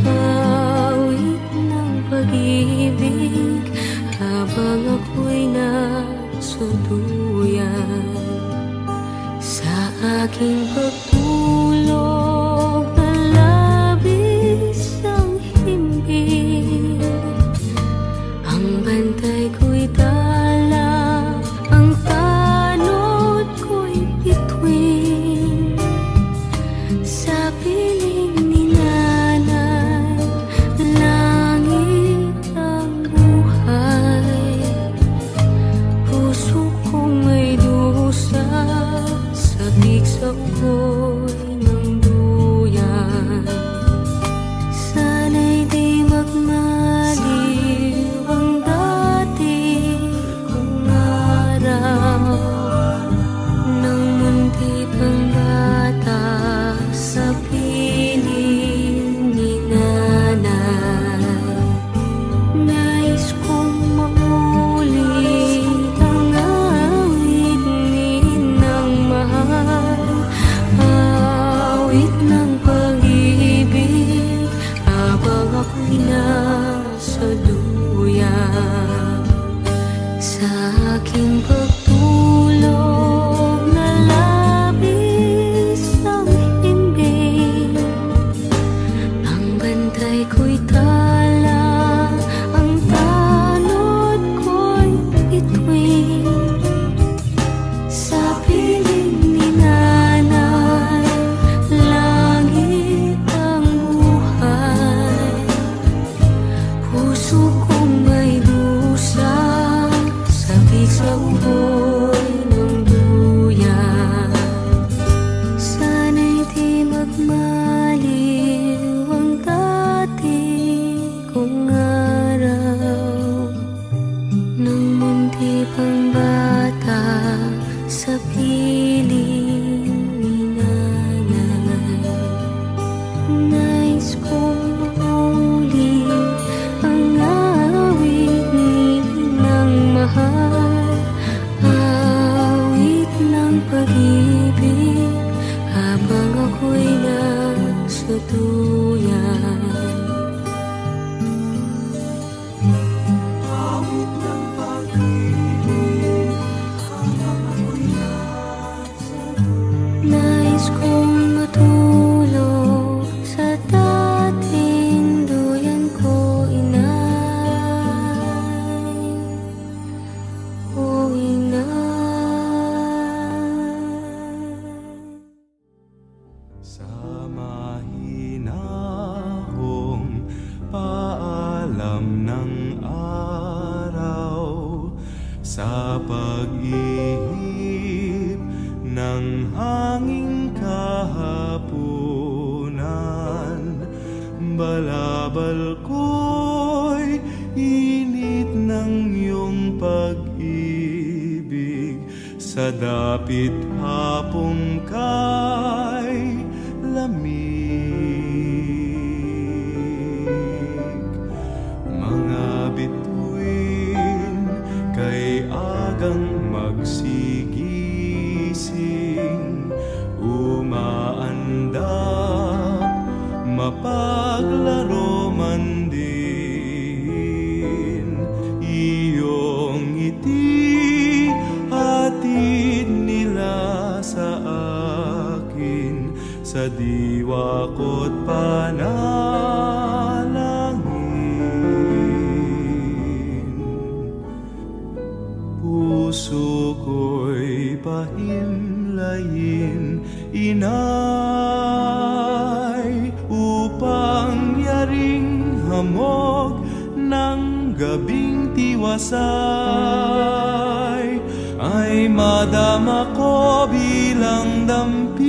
awit ng pag-ibig habang ako'y nasa duyan. Sa aking pagtulog na labis ang himbing, ang bantay ko'y tala, ang tanod ko'y bituin. Sa piling ni nanay, langit ang buhay. Puso kong may dusa, sabik sa ugoy ng duyan. Sana'y di magmaliw ang dati kong araw, nang munti pang bata sa piling ni nanay. Nais kong maulit ang awit ni Inang mahal, awit ng pag-ibig habang ako'y nasa duyan. Sa aking pagtulog na labis ang himbing, ang bantay ko'y tala, ang tanod ko'y bituin. Sa piling ni nanay, langit ang buhay. Puso kong may dusa, sabik sa ugoy ng duyan. Sana'y di magmaliw ang dati kong araw, nang munti pang bata sa piling ni nanay. Nais kong maulit ang awit ni Inang mahal, awit ng pag-ibig habang ako'y nasa duyan. Awit ng pag-ibig habang ako'y nasa duyan. Nais kong matulog sa dating duyan ko, inay. O inay. Sa mahinahong paalam ng araw, sa pag-ihip ng hanging kahapunan, balabal ko'y init ng iyong pag-ibig, sa dapit hapong kay lamig. Mga bituin kay agang magsigising, umaandap, mapaglaro man din. Iyong ngiti hatid nila sa akin, sa diwa ko't panalangin. Puso ko'y pahimlayin, inay, upang yaring hamog ng gabing tiwasay ay madama ko bilang dampi